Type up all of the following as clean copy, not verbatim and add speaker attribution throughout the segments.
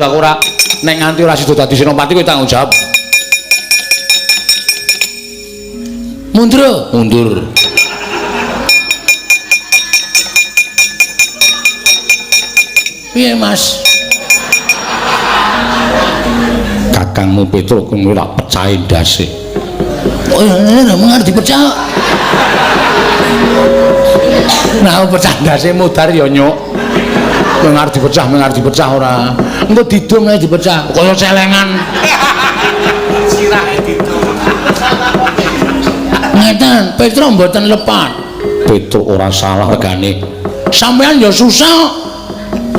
Speaker 1: aku ora nek nganti ora sida dadi senopati kowe tanggung jawab. Mundur. Piye Mas? Kakangmu Petro kuwi ora pecahe ndase. Oh ya, mengar dipecah. Nah, pecah ndase mudar ya nyuk. Mengar dipecah ora. Engko didum ae dipecah, kaya celengan. Sirahe didum. Ngeten, Petro mboten lepat. Petro ora salah regane. Sampeyan ya susah.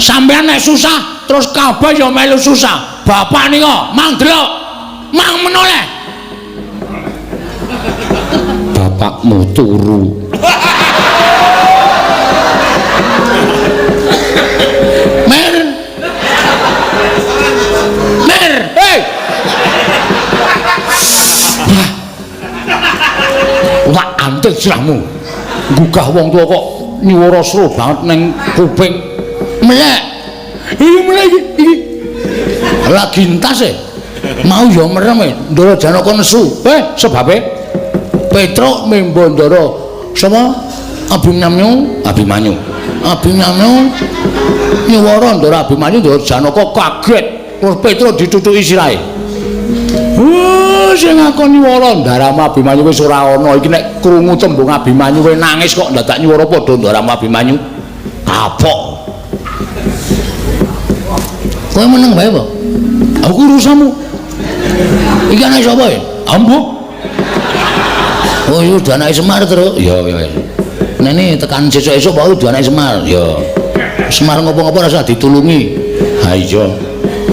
Speaker 1: Sampeyan nek susah terus kabeh ya melu susah. Bapak nika mang delok, mang menoleh. Bapakmu turu. Mer. Hei. Wah, antek sirahmu. Gugah wong tuwa kok nyuwara sro banget ning kuping. Melek. Iki. Lagi entas e. Mau ya merem e, Ndara Janaka nesu. Sebabe Petro membo Ndara sapa? Abimanyu nyuwara Ndara Abimanyu Ndara Janaka kaget. Terus Petro ditutuki sirahe. Sing ngakon nyuwara Ndarama Abimanyu wis ora ana. Iki nek krungu tembung Abimanyu kowe nangis kok dadak nyuwara padha Ndarama Abimanyu. Kapok. Kowe meneng bae apa? Aku urusanmu. Iki anak sapa ya? Ambo. Oh iya udah anak Semar terus. Iya. Nene tekan sesuk-esuk bae udah anak Semar. Ya. Semar ngopo-ngopo rasa ditulungi. Ha iya.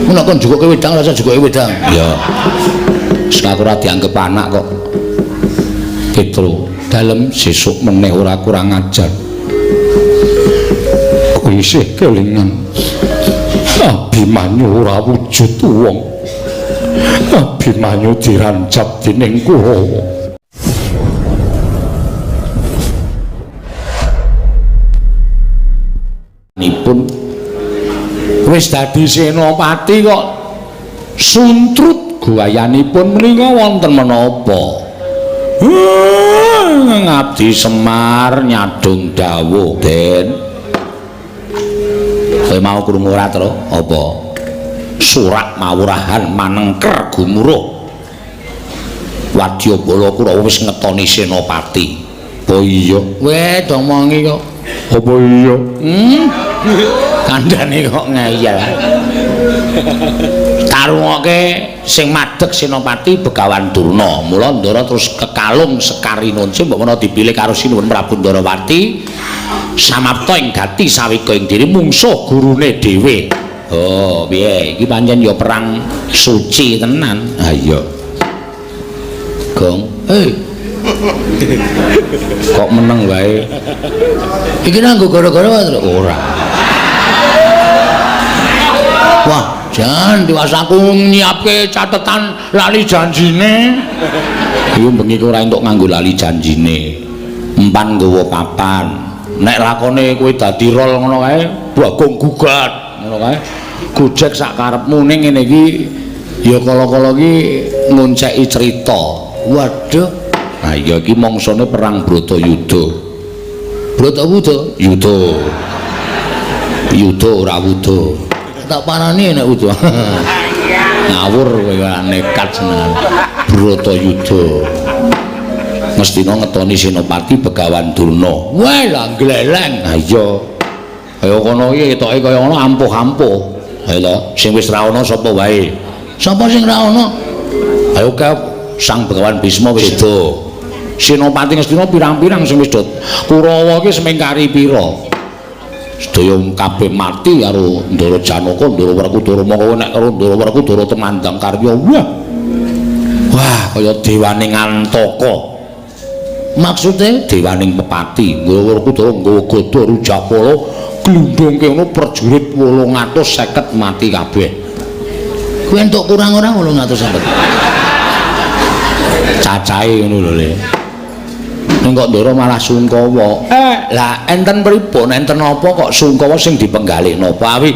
Speaker 1: Mun kon jukuke wedang rasa jukuke wedang. Ya. Sak ora dianggep anak kok. Petro, dalem sesuk meneh ora kurang ajar. Kowe isih kelingan. Abimanyu ora wujud wong. Abimanyu dirancap dening Kurawa. Nipun wis dadi senopati kok suntrut guayanipun menika wonten menapa? Ngabdi Semar nyadung dawuh, Den. Kowe mau krungu ora to apa? Surak mawurahan manengker gumuruh. Wadyabala Kurawa wis ngetoni senopati. Apa iya? Weh domongi kok. Apa iya? Kandhane kok ngeyel. Tarungoke sing madeg senopati Begawan Durna. Mula Ndara terus kekalung Sekari Nunci mbok menawa dipilih karo Sinuwun Prabu Ndarawati. Samapta ing gati sawika ing diri mungsuh gurune dhewe. Oh, piye? Iki pancen ya perang suci tenan. Ha iya. Gong. Kok meneng wae. Iki nanggo gara-gara wae ora. Wah, jan diwasaku nyiapke catetan lali janjine. Iku bengi ora entuk nganggo lali janjine. Empan nggawa papan. Nek lakone kowe dadi rol ngono kae, bagong gugat ngono kae. Gojek sak karepmu ning ngene iki ya kala-kala iki ngonceki crita. Waduh. Nah iya iki mangsane perang Bratayuda. Bratayuda? Yuda ora wuda. Tak parani nek wuda. Ngawur kowe nekat seneng. Bratayuda. Mestina ngetoni senopati Begawan Durna. Wah lah gleleng. Ha iya. Kaya kono iki ketoke kaya ngono ampuh-ampuh. Ha lho, sing wis ra ana sapa wae? Sapa sing ra ana? Ayo ka Sang Begawan Bisma wis sedo. Senopati Ngastina pirang-pirang sing wis do. Kurawa iki semengkari pira? Sedaya kabeh mati karo Ndara Janaka, Ndara Werkudara. Mongko nek karo Ndara Werkudara temandang karya. Wah, kaya dewaning Antaka. Maksude dewaning pepati nggawa Werkudara nggawa gada Rujapala glundungke ngono prajurit 850 mati kabeh. Kuwi entuk kurang ora 850. Cacahe ngono lho Le. Ning kok Ndara malah sungkawa. Lah enten pripun enten apa kok sungkawa sing dipenggalihna Pawi?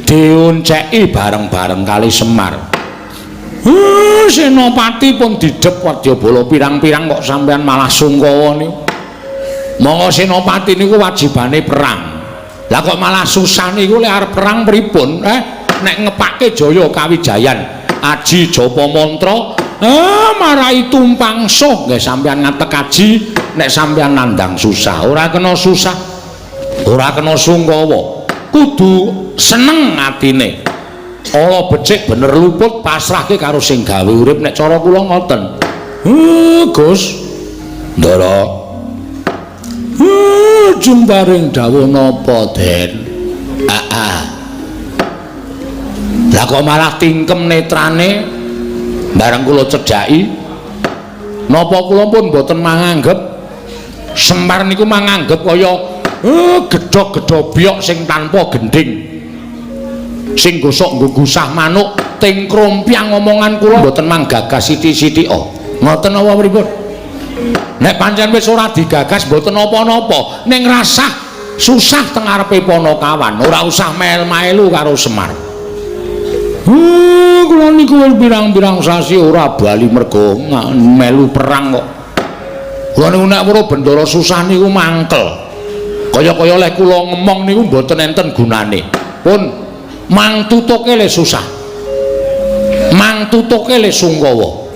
Speaker 1: dionceki bareng-bareng kali Semar. Senopati pun didep Wadyabala pirang-pirang kok sampean malah sungkawa niku. Monggo senopati niku wajibane perang. Lah kok malah susah niku lek arep perang pripun? Nek ngepake Jaya Kawijayan, aji japa mantra, marai tumpang soh nggih sampean ngatek aji nek sampean nandang susah. Ora kena susah. Ora kena sungkawa. Kudu seneng atine. Ala becik bener luput pasrahke karo sing gawe urip nek cara kula ngoten. Gus Ndara. Jumbaring dawuh napa, Den? Lah kok malah tingkem netrane bareng kula cedhaki. Napa kula pun mboten manganggep Semar niku manganggep kaya gedhog-gedhog biok sing tanpa gending. Sing gosok nggo gusah manuk ting krompiang omongan kula mboten manggagas sithik-sithik ngoten apa pripun nek pancen wis ora digagas mboten napa-napa ning rasah susah teng arepe Panakawan ora usah mel-melu karo Semar. Kula niku pirang-pirang sasi ora bali mergo melu perang kok. Kula niku nek weruh bendara susah niku mangkel kaya-kaya lek kula ngomong niku mboten enten gunane pun mang tutuke le susah, mang tutuke le sungkawa.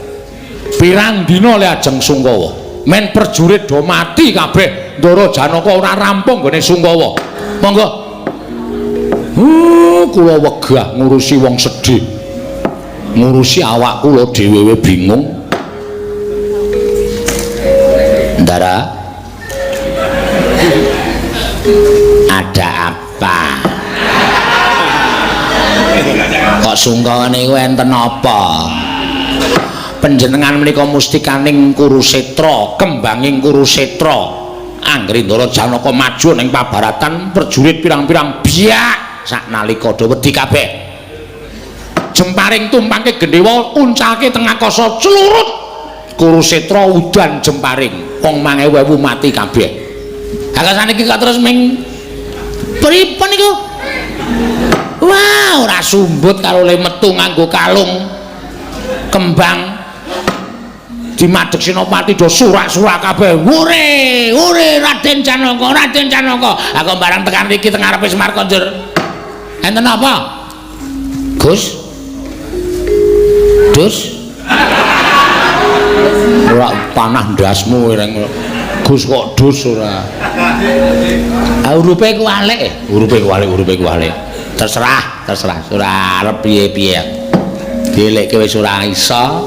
Speaker 1: Pirang dina le ajeng sungkawa. Men perjurit do mati kabeh. Ndara Janaka ora rampung gone sungkawa. Monggo. Kula wegah ngurusi wong sedih. Ngurusi awak kula dhewe bingung. Ndara. Ada apa? Kok sungkawa niku enten apa? Panjenengan menika mustikaning Kurusetra, kembanging Kurusetra. Anggere Ndara Janaka maju ning pabaratan prajurit pirang-pirang biak saknalika do wedi kabeh. Jemparing tumpangke Gendhewa uncalke teng akasa clurut. Kurusetra udan jemparing. Wong 1000 mati kabeh. Lah saniki kok terus ming pripun niku? Wah, ora sumbut karo le metu nganggo kalung kembang dimadheg Senopati do surak-surak kabeh. Ure Raden Janaka, Raden Janaka. Aku barang tekan iki teng arepe Semar Konjur. Enten apa? Gus. Dus. Ora panah ndasmu ireng. Gus kok dus ora. Urupe kuwalik, urupe kuwalik. Terserah ora arep piye-piye. Dilekke wis ora iso.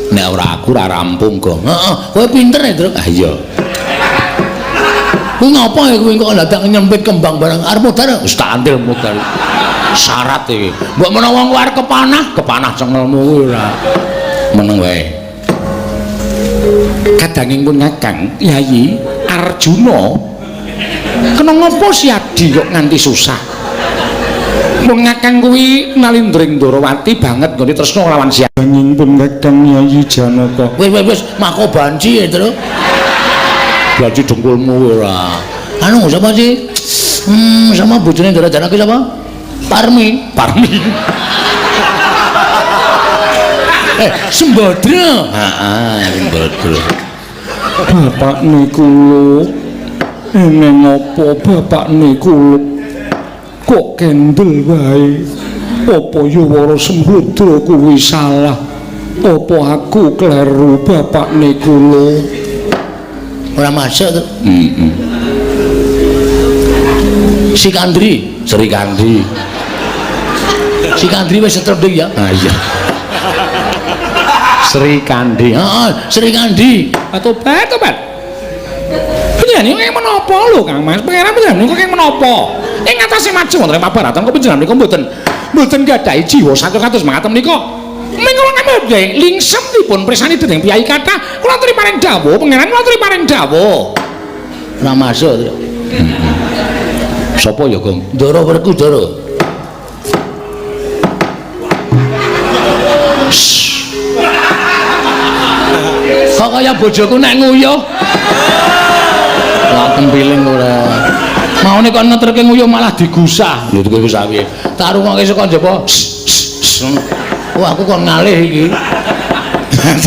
Speaker 1: Nek ora aku ora rampung kok. Heeh, kowe pinter ya, Tru. Ah iya. Kuwi ngapa ya kowe kok dadak nyempit kembang barang arep modal wis tak antil modal. Syarat iki. Mbok menawa wong arep kepanah cengelmu kuwi ora. Meneng wae. Kadangipun Kakang Yayi Arjuna kena ngopo si Adi kok nganti susah. Wong Kakang kuwi nalindring Ndarawati banget nggone tresna lawan si Adi pun Kakang Yayi Janaka. Wis mako banci ya, Tru. Banci dengkulmu ora. Anu sapa sih? Sama bojone Ndara Janaka sapa? Parmi. Sembadra. Heeh, Sembadra. Bapak niku eneng apa bapak niku kok kendel wae. Apa Yawara Sembadra kuwi salah? Apa aku kleru bapak niku lho? Ora masuk to. Si Kandri, Sri Kandi. Si Kandri wis setrepdik ya? Ah iya. Sri Kandi. Heeh, Sri Kandi. Tobat. Panjenengan iki menapa lho, Kang Mas? Pangeran panjenengan niku kenging menapa? Ing atase maju wonten pabaratan kok panjenengan niku mboten gadahi jiwa satus mangaten menika. Mengko nggih lingsem dipun prisani dening piyai kathah. Kula aturi paring dawuh, pangeran kula aturi paring dawuh. Ora masuk. Sapa ya, Gong? Ndara Werkudara. Kok kaya bojoku nek nguyuh. Lah tempiling ora. Mau Takone kon ngeterke nguyuh malah digusah. Lho digusah piye? Tak rungokke saka njaba. Wah aku kon ngalih iki.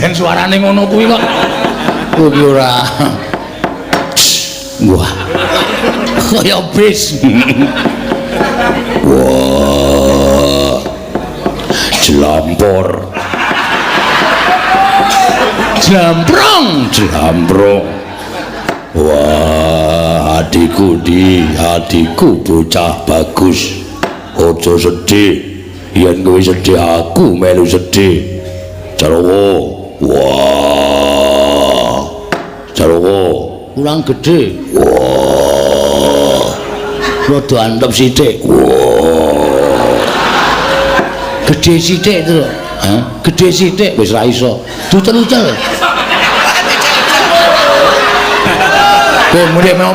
Speaker 1: Dan suarane ngono kuwi kok. Kuwi ora. Wah. Kaya bis. Wah. Jelampor. Jlamprong, jlamprong. Wah, adikku bocah bagus. Aja sedih. Yen kowe sedih aku melu sedih. Jarwo. Wah. Jarwo, kurang gede. Wah. Rada antep sithik. Wah. Gede sithik to. Hah? Gede sithik wis ra iso. Dutel-utel.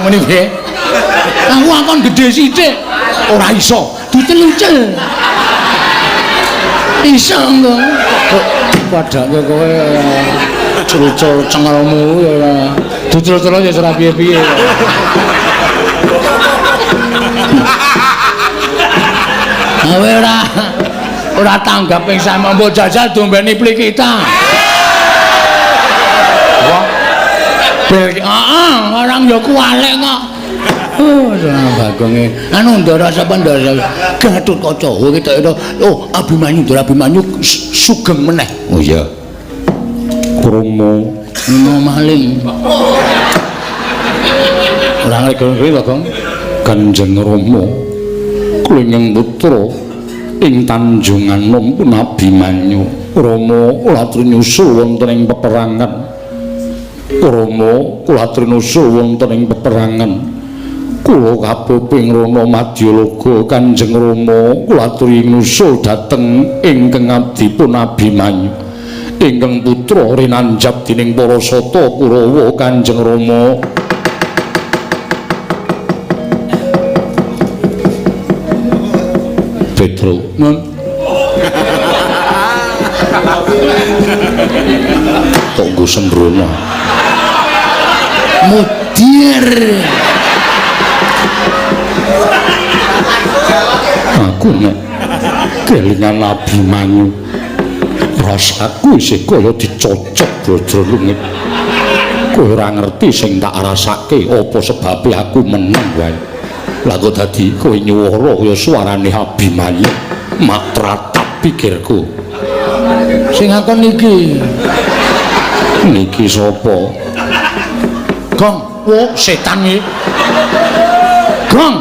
Speaker 1: Mune piye? Aku akon gede sithik. Ora iso. Dutel-utel. Iso engko. Padake kowe culcul cengelmu ya. Dutel-utel ya ora piye-piye. Kowe ora tanggap ping sama mbok jajal dombeni plikita. Wah. Orang ya kualek kok. Bagonge. Anu Ndara sapa Ndara? Gatotkaca. Oh ketok itu. Oh, Abimanyu, Ndara Abimanyu sugeng meneh. Oh iya. Kromo maling. Ora ngerti lho, Gong. Kanjeng Rama klengeng putra ing Tanjungan Nom Abimanyu. Rama latri nyusul wonten ing peperangan. Rama kula trinusul wonten ing peperangan. Kula kapeping rana Madyalaga Kanjeng Rama kula aturi nusul dhateng ingkang abdipun Abimanyu. Ingkang putra rinanjap dening para sata Kurawa Kanjeng Rama. Petro. Tunggu sembrono. Mudir. Aku nek kelingan Abimanyu rasaku isih kaya dicocok brodrolungit. Kowe ora ngerti sing tak rasake apa sebabe aku meneng wae. Lah kok dadi kowe nyuwara kaya suarane Abimanyu mak tratap pikirku. Sing akon iki sapa? Gong, wo setan iki. Gong.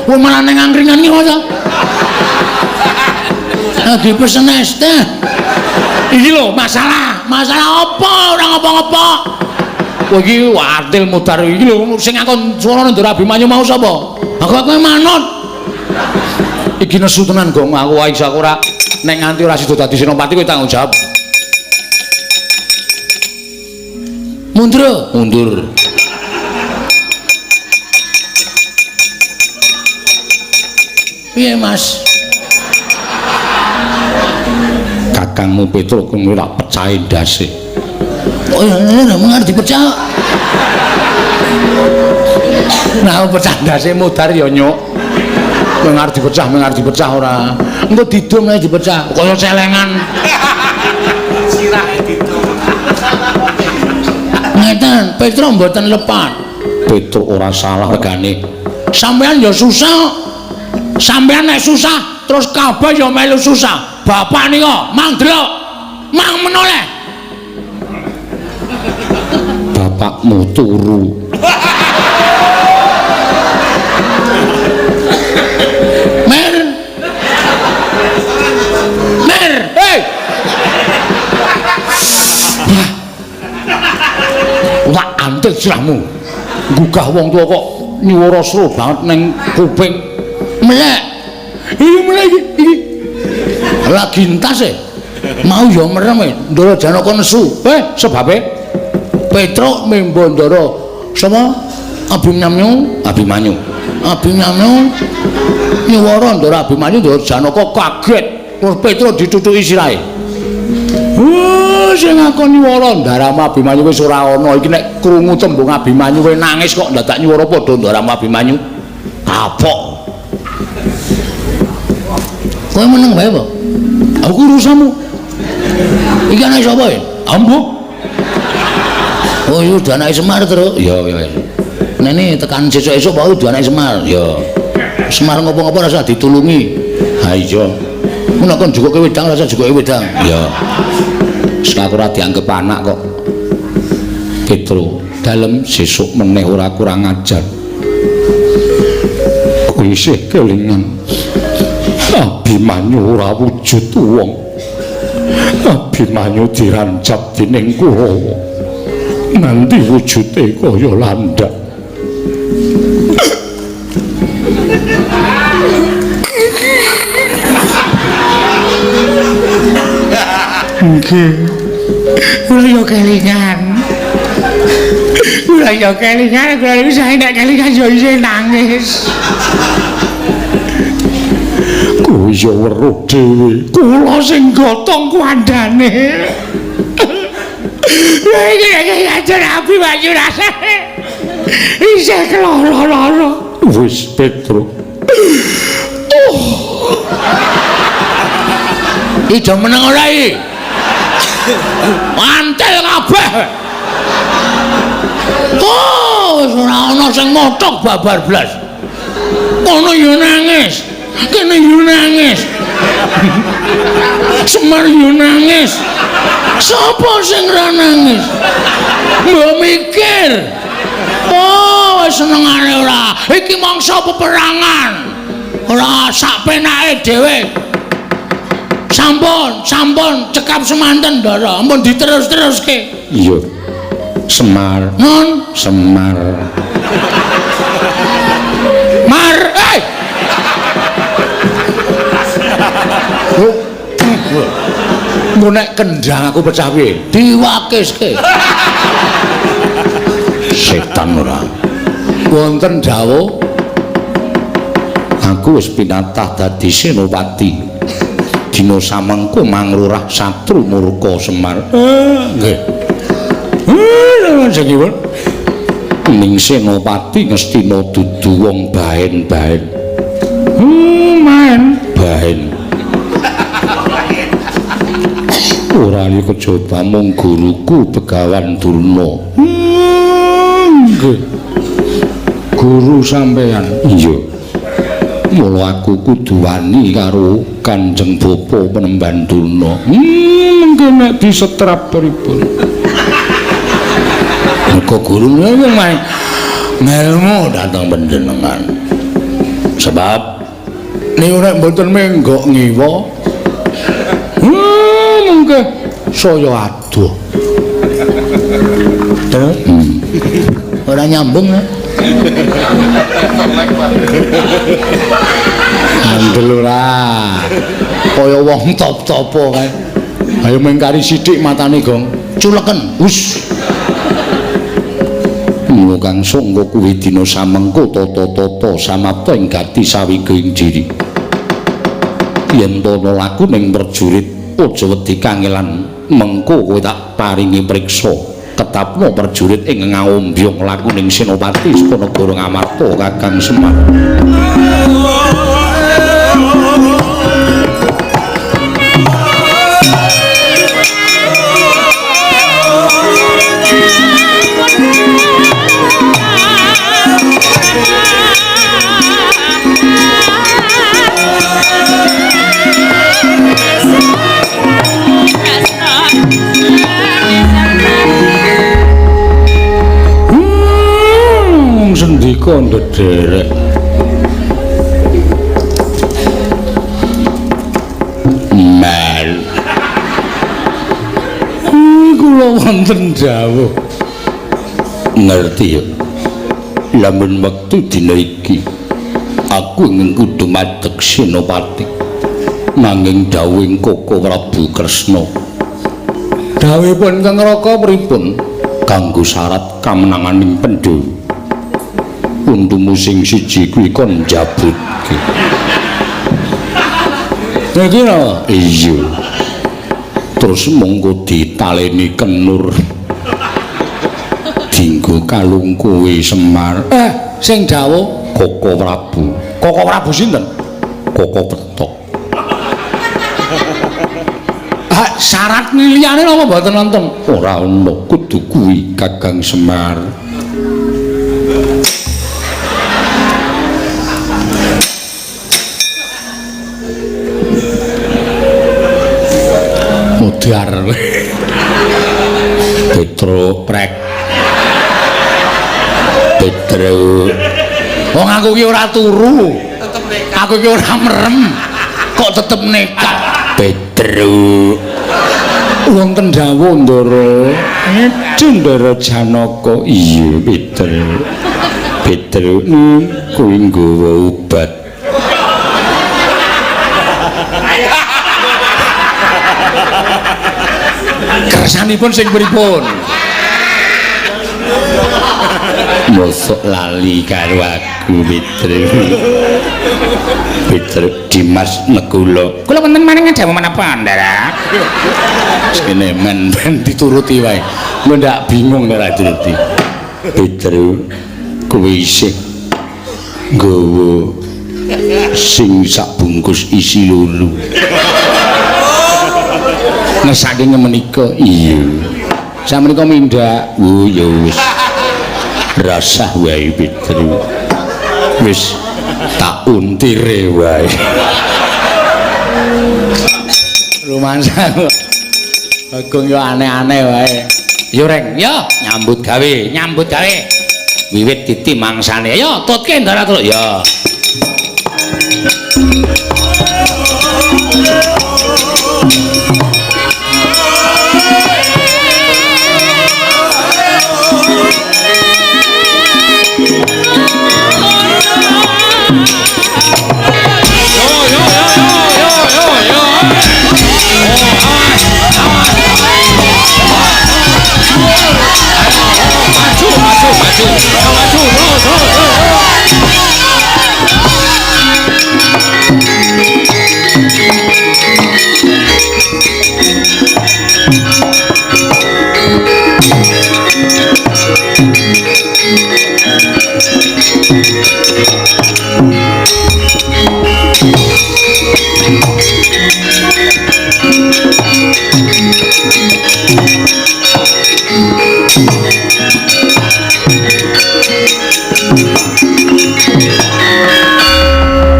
Speaker 1: Wo malah nang angkringan iki kok. Lagi pesen es teh. Iki lho masalah apa? Ora ngopo-ngopo. Kowe iki wadil mudhar iki lho sing ngakon suarane Ndara Abimanyu mau sapa? Aku manut. Iki nesu tenan Gong, aku wae iso ora nek nganti ora sida dadi senopati kowe tanggung jawab. Mundur. Piye Mas? Kakangmu Petro kowe ora pecah ndase. Oh ya, mengar dipecah. Nah, pecah ndase mudhar ya nyuk. Mengar dipecah ora. Engko didum ae dipecah, kaya celengan. Sirah didum. Ngeten, Petro mboten lepat. Petro ora salah regane. Sampeyan ya susah. Sampeyan nek susah, terus kabeh ya melu susah. Bapak nika mang delok, mang menoleh. Bapakmu turu. Mer. Hei. Wah, antek sirahmu. Gugah wong tuwa kok nyuwara sro banget ning kuping. Melek. Iki. Lagi entas e. Mau ya merem e. Ndara Janaka nesu. Sebabe Petro membo Ndara sapa? Abimanyu nyuwara Ndara Abimanyu Ndara Janaka kaget. Terus Petro dicucuki sirahe. Sing ngakon nyuwara Ndara Abimanyu wis ora ana. Iki nek krungu tembung Abimanyu kowe nangis kok ndadak nyuwara padha Ndara Abimanyu. Apok. Kowe meneng wae apa? Aku urusanmu. Iki anak sapa ya? Ambo. Oh iya udah anak Semar terus. Ya. Nene tekan sesuk-esuk wae udah anak Semar. Ya. Semar ngopo-ngopo rasa ditulungi. Ha iya. Mun kon jukuke wedang rasa jukuke wedang. Ya. Sak ora dianggep anak kok. Petro, dalem sesuk meneh ora kurang ajar. Kuwi isih kelingan. Abimanyu ora wujud wong. Abimanyu dirancap dening Kurawa. Nganti wujude kaya landak. Nggih. Kula yo kelingan. Kula iki nek kelingan yo isih nangis. Kuwi yo weruh dhewe. Kula sing gotong kuandane. Iki ajar api banyu rasane. Isih keloro-loro. Wis Petro. Ijo meneng ora iki? Mantel kabeh. Oh, ora ana sing motok babar blas. Kono yo nangis. Kene yo nangis. Semar yo nangis. Sapa sing ora nangis? Mbok mikir. Oh, senengane ora. Iki mangsa peperangan. Ora sak penake dhewe. Sampun cekap semanten ndara. Ampun diterus-teruske. Iya. Semar. Non Semar. Mar, Engko nek kendang aku pecah piye? Diwakiske. Setan ora. Wonten dawuh aku wis pinatah dadi senopati. Dina samengko manglurah satru murka Semar. Nggih. Jenipun ning senopati ngestina dudu wong bahen-bahen. Main bahen. Ora iki kejaba mung guruku Begawan Durna. Nggih. Guru sampean. Iya. Mula aku kudu wani karo Kanjeng Bapa Penemban Durna. Mengko nek disetrap pripun. Mergo gurune wong main ngelmu dateng panjenengan. Sebab nek ora mboten menggok ngiwa mengke saya adoh. Ora nyambung ya. Andel ora. Kaya wong top-topo kae. Ayo mengkari sithik matane, Gong. Culeken. Wus. Mula kang sangga kuwi dina samengko tata-tata samapta ing gati sawiging diri. Yen ana laku ning prajurit aja wedi kangelan, mengko kowe tak paringi priksa. Ketapno prajurit ing ngaombyong laku ning senopati saka negara Ngamarta Kakang Semar. Sendika ndederek Mel kula wonten dawuh ngerti ya lamun wektu dina iki aku ingin kudu madeg senopati nanging dawuhing Koko Prabu Kresna dawuhipun Kang Raka pripun kanggo syarat kamenanganing Pandhawa untumu sing siji kuwi kon njabutke. Iki lho, iya. Terus monggo ditaleni kenur. Dinggo kalung kowe Semar. Sing dawuh Koko Prabu. Koko Prabu sinten? Koko Betok. Syarat liyane napa mboten wonten? Ora ana, kudu kuwi Kakang Semar. Mudar. Petro prek. Petro. Wong aku ki ora turu. Aku ki ora merem. Kok tetep nekat. Petro. Wonten dawuh Ndara. Ndara Janaka. Iya, Petro. Petro kuwi nggawa obat. Kersanipun sing pripun? Mosok lali karo aku Petro. Petro Dimas Negula. Kula wonten maring dawuh menapa, Ndara? Sene men dituruti wae. Lho ndak bingung nek ora dituruti. Petro kuwi isih nggawa sing sak bungkus isi lulu. Ngesake menika iya. Samenika mindak. Oh ya wis. Rasah wae Petro. Wis tak untire wae. Rumansa. Bagong yo aneh-aneh wae. Yo Reng, yo nyambut gawe, nyambut gawe. Wiwit titi mangsane. Yo tutke Ndara terus yo.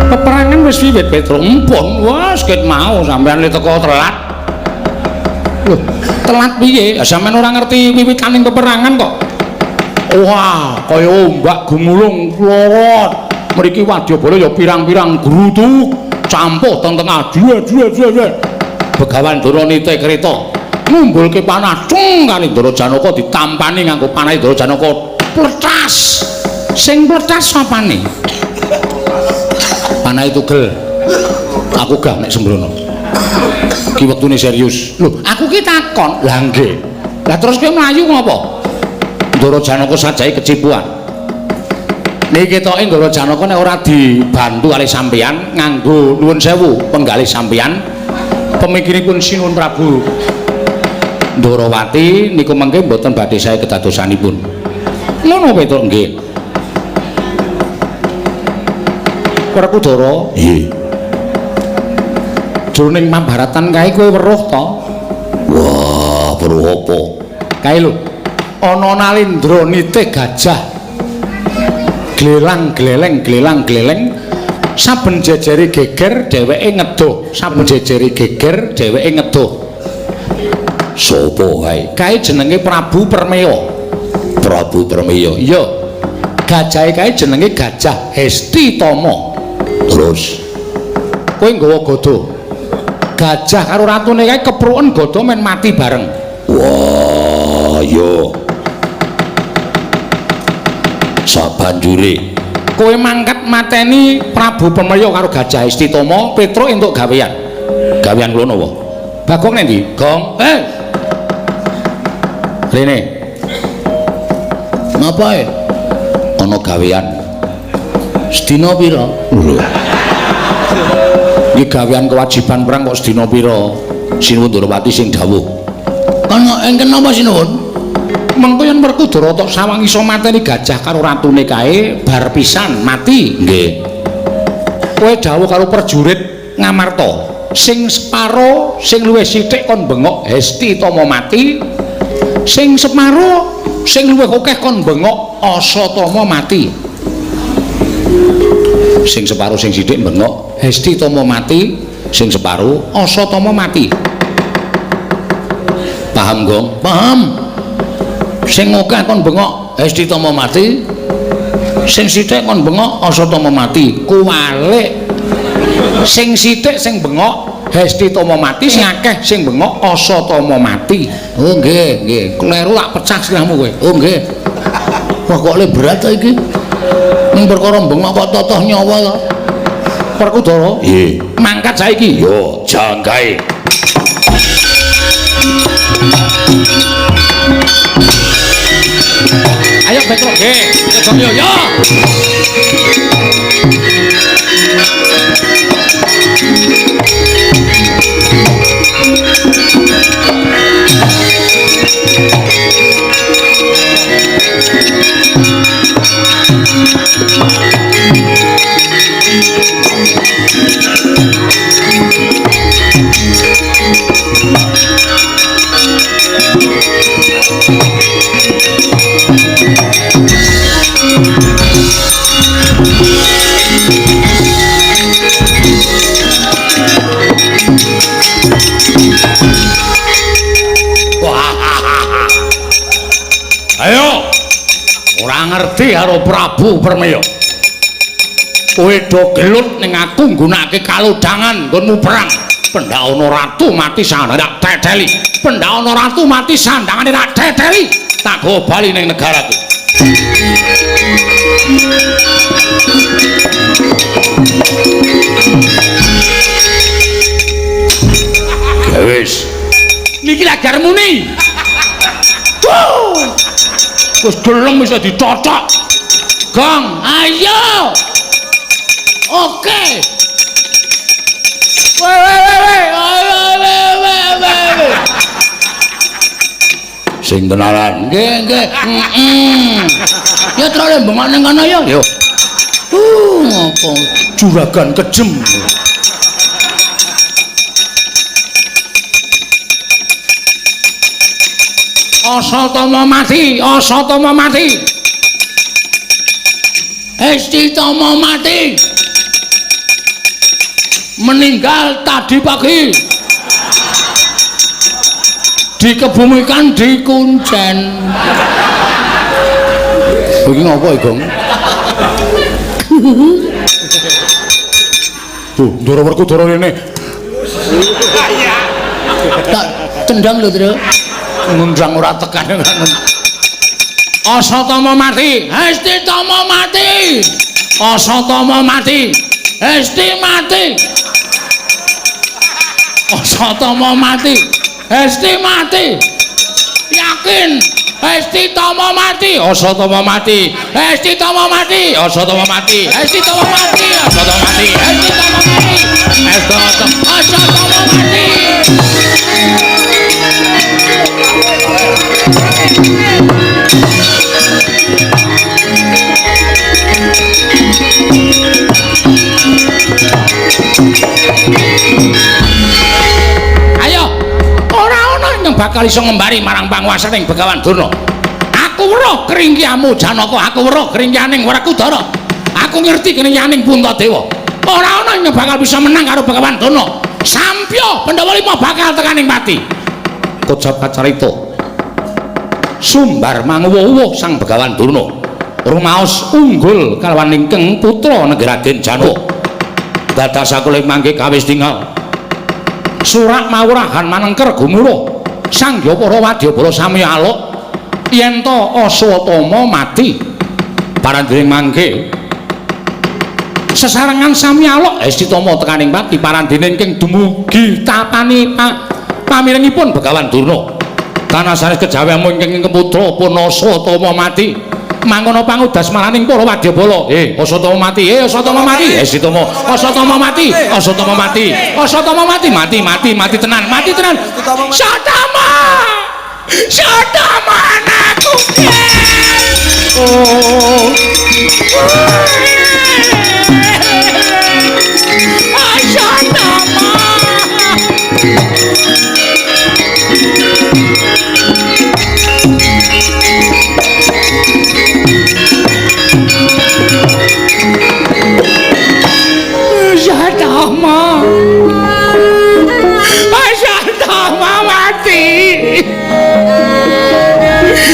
Speaker 1: Peperangan wis wiwit Petro. Empun, wes ket mau sampean le teko telat. Loh, telat piye? Ya sampean ora ngerti wiwitaning peperangan kok. Wah, kaya ombak gumulung lorot. Mriki wadyabala ya pirang-pirang grutuk, campuh teng tengah. Begawan Duranita kreta ngumbulke panah cung kali Ndara Janaka ditampani nganggo panah Ndara Janaka pletas. Sing pletas sapane? Panah itu gel. Aku gak nek sembrono. Ki wektune serius. Lho, aku ki takon. Lah nggih. Lah terus kowe mlayu ngopo? Ndara Janaka sajahe kecipuan. Niki ketoke Ndara Janaka nek ora dibantu kali sampeyan nganggo nuwun sewu penggalih sampeyan pemikiripun Sinuwun Prabu Ndarawati niku mengke mboten badhe sae kedadosanipun. Ngono Petro nggih. Werkudara, nggih. Jroning Mahabharatan kae kowe weruh to? Wah, weruh apa? Kae lho. Ana Nalindra nitih gajah. Glelang gleleng saben jejere geger dheweke ngeduh, saben jejere geger dheweke ngeduh. Sapa kae? Kae jenenge Prabu Permeya. Prabu Permeya. Iya. Gajahe kae jenenge Gajah Hestitama. Terus kowe nggawa gada. Gajah karo ratune kae kepruken gada men mati bareng. Wah, iya. Sabanjure kowe mangkat mateni Prabu Permeya karo Gajah Hestitama, Petro entuk gawean. Gawean kula napa? Bagong nek ndi? Gong. Rene. Ngapae? Ana gawean. Sedina pira? Lho. Iki gawean kewajiban perang kok sedina pira? Sinuwun Ndarawati sing dawuh. Ana engken napa Sinuwun? mengko yen Werkudara tok sawang iso mateni gajah karo ratune kae bar pisan mati. Nggih. Kowe dawuh karo prajurit Ngamarta. Sing separo sing luwih sithik kon bengok Hesti Tama mati, sing separo sing luwih akeh kon bengok Asatama mati. Sing separo sing sithik bengok Hesti Tama mati, sing separo Asatama mati. Paham, Gong? Paham. Sing akeh kon bengok Hesti Tama mati, sing sithik kon bengok Asatama mati. Kuwalik. Sing sithik sing bengok Hesti Tama mati, sing akeh sing bengok Asatama mati. Oh nggih, nggih. Kleru tak pecah sirahmu kowe. Oh nggih. Wah kok le berat ta iki? Ning perkara bengok kok totoh nyawa to. Werkudara? Nggih. Mangkat saiki. Yo, jangkae. Ayo Petro, nggih. Yo yo. Ayo, ora ngerti karo Prabu Permaya. Kowe do gelut ning aku nggunakake kalodhangan nggonmu perang. Pendhawana ratu mati sandangane tak teteli. Pendhawana ratu mati sandangane tak teteli. Tak go bali ning negaraku. Wis. Niki lagi muni. Wis gelem bisa dicocok. Gong, ayo. Oke. Sing tenanan. Nggih, nggih. Ya terus bengok ning kono ya. Yo. Apa juragan kejem. Asatama mati, Asatama mati. Hesti Tama mati. Meninggal tadi pagi. Dikebumikan di Kuncen. Iki ngopo iki, Gong? Tuh, Ndara Werkudara rene. Tak tendang lho, Tru. Ngundang ora tekan ngono. Asatama mati, Hesti Tama mati. Asatama mati, Hesti mati. Asatama mati, Hesti mati. Yakin Hesti Tama mati, Asatama mati. Hesti Tama mati, Asatama mati. Hesti Tama mati, Asatama mati. Hesti Tama mati. Asatama mati. Ayo, ora ana yang bakal iso ngembari marang panguwasaning Begawan Durna. Aku weruh kringkiamu Janaka, aku weruh kringkianing Werkudara. Aku ngerti kringkianing Puntadewa. Ora ana yang bakal bisa menang karo Begawan Durna. Sampya Pandhawa 5 bakal tekaning pati. Kocap kacarita sumbar manguwuh sang Begawan Durna rumaos unggul kalawan ingkang putra Negaraden Janaka dadasakule mangke kawis tinggal surak mawurahan manengker gumuruh sang Yapara Wadyabala sami aluk yen to Asatama mati parandene mangke sesarengan sami aluk Hesti Tama tekaning pati parandene ingkang dumugi tapani pamirengipun Begawan Durna tanah sanes kejawi amun ingkang putra pun Asatama mati mangkono pangudas malaning para Wadyabala Asatama mati Asatama mati Hesti Tama Asatama mati Asatama mati Asatama mati mati tenan Satama Satama anakku oh Satama Satama mati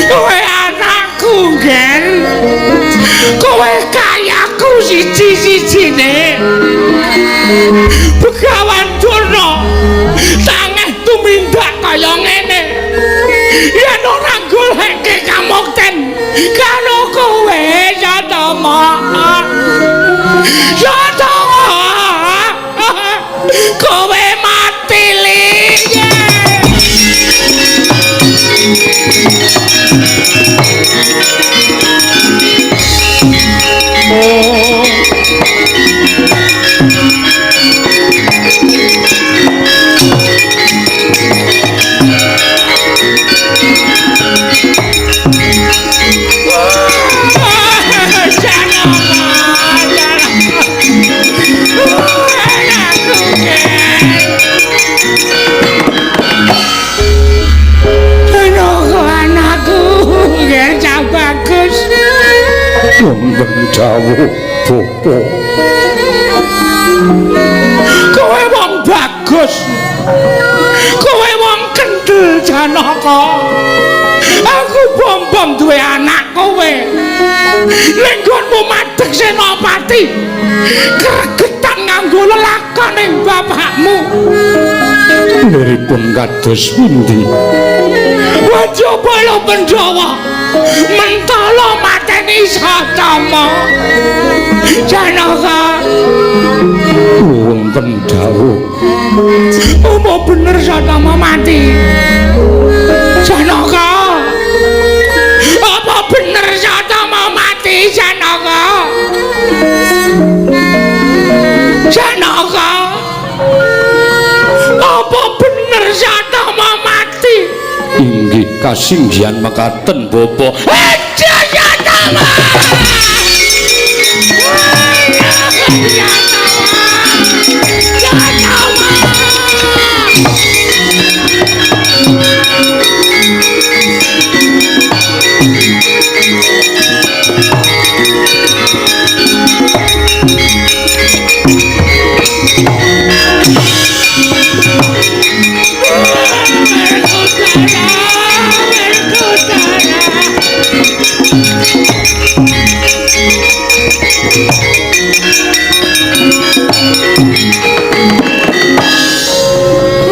Speaker 1: kowe anakku Gen kowe kayaku siji-sijine Begawan Durna tangeh tumindak kaya ngene yen ora goleke kamukten karo kowe Satama kowe mati liye
Speaker 2: Jawab Bopo
Speaker 1: kowe wong bagus kowe wong kendel Janaka aku bombong duwe anak kowe ning nggonmu madheg Senopati gregetan nganggo lelakon ing bapakmu
Speaker 2: liripun kados pundi
Speaker 1: Wajabala Pandhawa mentala mateni Satama Janaka
Speaker 2: wonten dawuh
Speaker 1: apa bener Satama mati Janaka apa bener Satama mati Janaka Janaka apa bener Satama mati
Speaker 2: inggih kasinggihan mekaten Bapa
Speaker 1: Satama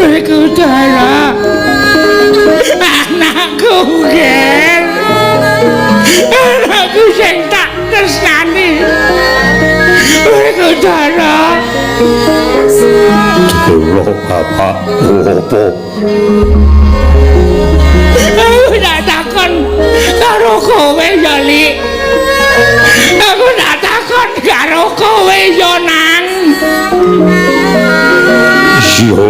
Speaker 1: Werkudara anakku Gen anakku sing tak tresnani Werkudara
Speaker 2: Lho Bapak Bopo
Speaker 1: aku tak takon karo kowe ya Li aku tak takon karo kowe ya Nang
Speaker 2: iya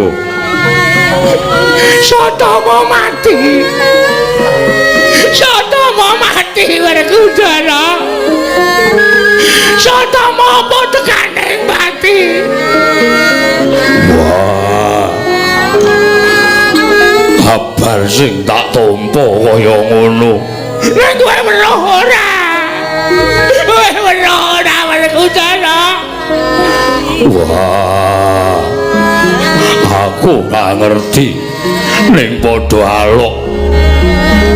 Speaker 1: Satama mati Satama mati Werkudara Satama apa tekaning mati
Speaker 2: wah kabar sing tak tampa kaya ngono
Speaker 1: nek kowe weruh ora kowe weruh ora Werkudara
Speaker 2: wah aku gak ngerti ning padha alok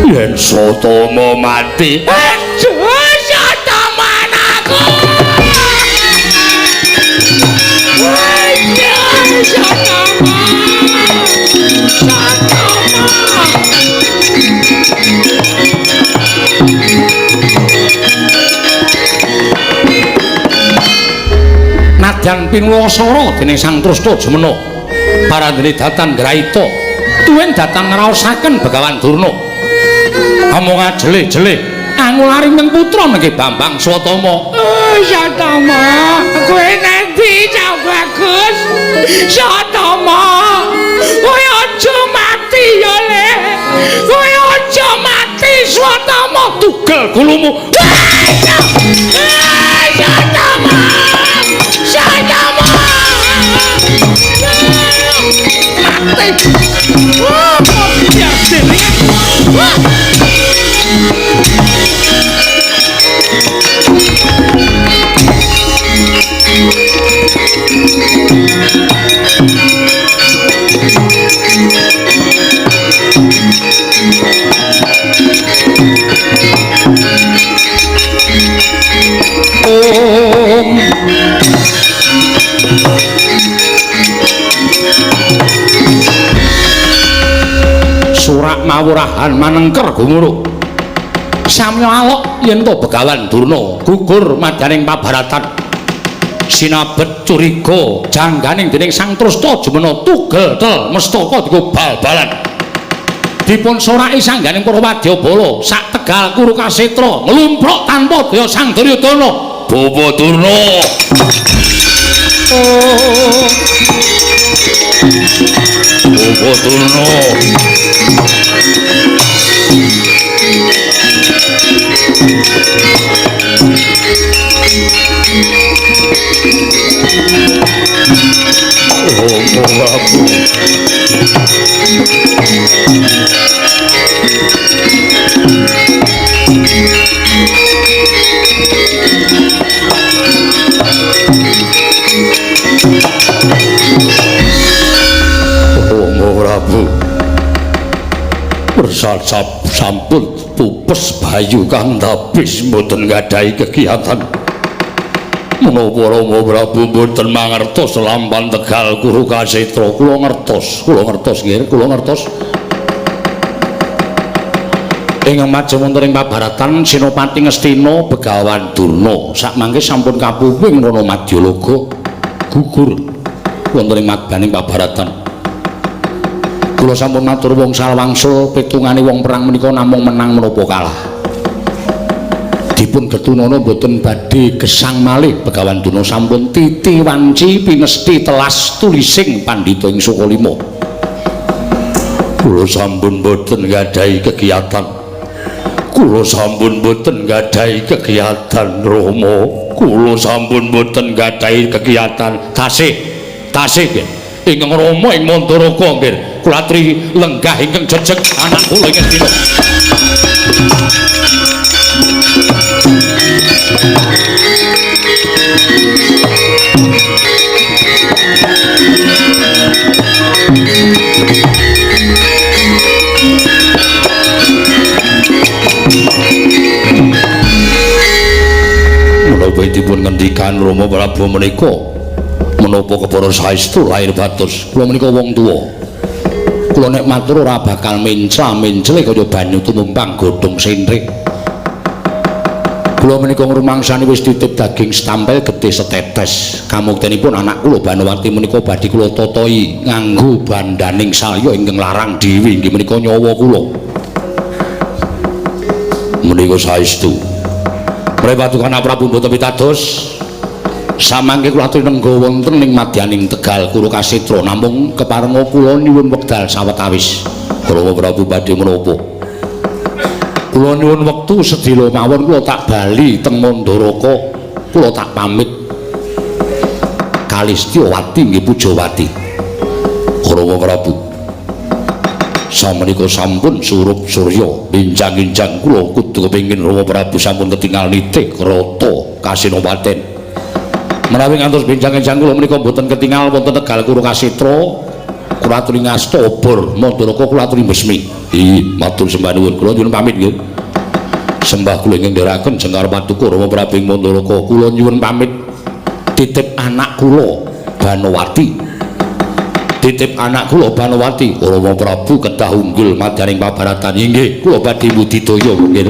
Speaker 2: yen Satama mati
Speaker 1: aduh Satama anakku aduh Satama nadyan pinwasara dening Sang Trusna Jemena parandene datan Graita tuwin datan ngraosaken Begawan Durna amung ajele-jele angularing ming putra nggih Bambang Swatama Satama kowe nendi Cak Bagus Satama kowe aja mati ya Le kowe
Speaker 2: tugel gulumu. Surak mawurahan manengker gumuruk samya alok yen to Begawan Durna gugur madaning pabaratan sinabet curiga jangganing dening Sang Trusna jumena tugel tel mestaka diku bal-balan dipun soraki sangganing para wadyabala sak Tegal Kurukasetra nglumpruk tanpa daya Sang Duryudana Bapa Durna Bapa Durna Bersasap sampun pupus bayu kang tapis mboten nggadhahi kegiatan menapa Rama Prabu mboten mangertos lampan Tegal Kurukasetra kula ngertos nggih kula ngertos ing majeng wonten ing pabaratan Senopati Ngastina Begawan Durna sakmangke sampun kapuwing Rana Madyalaga gugur wonten ing madyaning pabaratan. Kula sampun matur wangsul wangsul pitungane wong perang menika namung menang menapa kalah. Dipun getunana boten badhe gesang malih Begawan Durna sampun titi wanci pinesti telas tulising pandhita ing Sukalima. Kula sampun boten nggadhahi kegiatan. Kula sampun boten nggadhahi kegiatan Rama. Kula sampun boten nggadhahi kegiatan tasih nggih. Ingkang Rama ing Mandaraka nggih. Kula aturi lenggah ingkang jejeg anak kula ing Astina. Menapa dipun ngendikan Rama Prabu menika menapa kepara saestu lair batos kula menika wong tuwa. Kula nek matur ora bakal mencla-mencle kaya banyu tumumpang godhong sentrik. Kula menika ngrumangsani wis titip daging stampel getih setetes. Kamuktenipun anak kula Banowati menika badhe kula totohi nganggo bandaning salya ingkang larang dewi inggih menika nyawa kula. Menika saestu. Prepatukan Prabu Mbata pitados samangke kula aturi nengga wonten ing madyaning Tegal Kurukasetra namung keparenga kula nyuwun wekdal sawetawis. Rama Prabu badhe menapa? Kula nyuwun wektu sedina mawon kula tak bali teng Mandaraka. Kula tak pamit Kalistyawati nggih Pujawati. Rama Prabu samenika sampun surup surya binjang-injang kula kudu kepengin Rama Prabu sampun ketingal nitik rata Kasinopaten. Menawi ngantos benjang-benjang kula menika mboten ketingal wonten Tegal Kurukasetra kula aturi ngasta obor Mandaraka kula aturi besmi. Matur sembah nuwun kula nyuwun pamit nggih. Sembah kula ingkang ndherekaken Jengkar Patuko Rama Prabu ing Mandaraka kula nyuwun pamit titip anak kula Banowati. Titip anak kula Banowati Rama Prabu kedah unggul madyaning pabaratan inggih kula badhe budidaya nggih.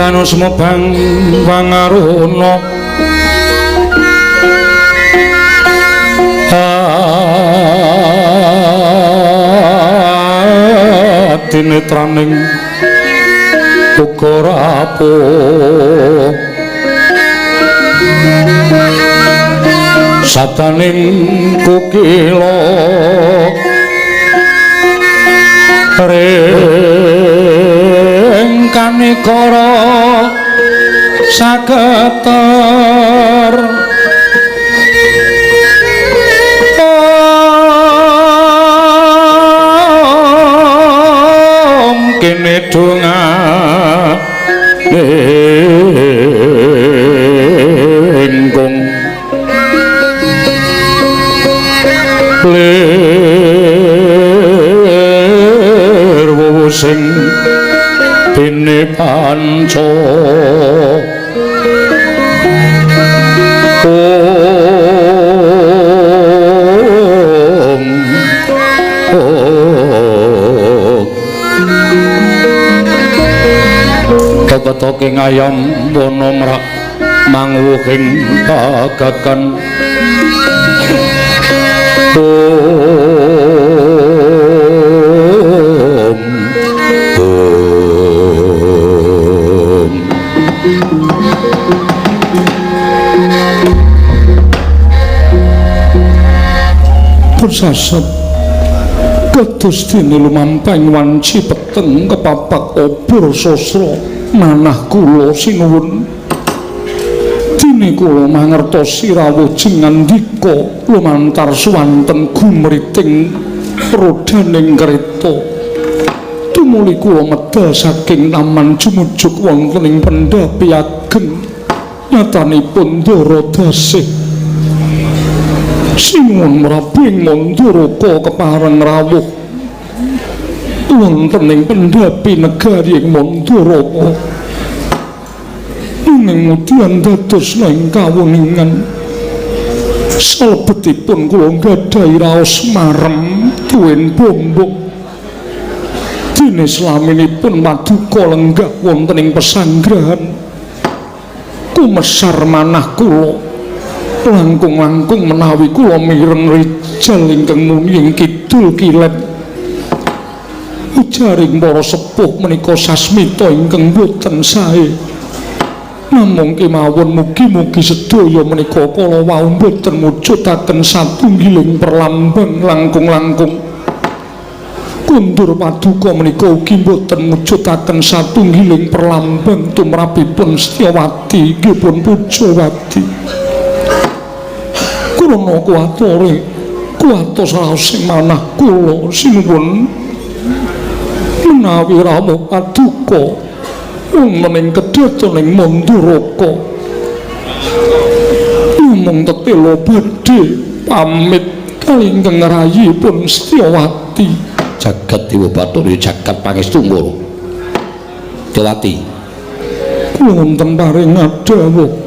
Speaker 2: Rano semobang pangaruno tinetraning uga rapuh sataning kukila ringkane kara saketer kene donga engkong lir wowo sing bene panca Ketoke ngayam wana mrak mangwuhing pagakan Persasat kados dene lumampahing wanci peteng kepapak obor sastra manah kula sinuwun dene kula mangertosi rawuh jengandika lumantar suwanten gumriting rodaning kereta tumuli kula medal saking taman jumujuk wonten ing pendhapi ageng nyatanipun Ndara Dasih sinuwun mrabing Manduraka kepareng rawuh wonten ing pendhapi negari ing Manduraka nanging mudyan dados ing kawuningan salebetipun kula gadhahi raos marem tuwin bombok dene slaminipun paduka lenggah wonten ing pesanggrahan kumesar manah kula langkung-langkung menawi kula mireng rijal ingkang muni ing kidul kilet ujaring para sepuh menika sasmita ingkang boten sae namung kemawon mugi-mugi sedaya menika kala wau boten mujudaken satunggiling perlambang langkung-langkung kundur paduka menika ugi boten mujudaken satunggiling perlambang tumrapipun Setyawati inggih pun Pujawati krana kuwatore kuwatos raos sing manah kula sinuwun menawi rawuh paduka wonten ing kedhatoning Manduraka namung tetela badhe pamit kalingkang rayipun Setyawati jagat dewa bathara jagat pangestu ngoro Setyawati kula wonten paring adawuh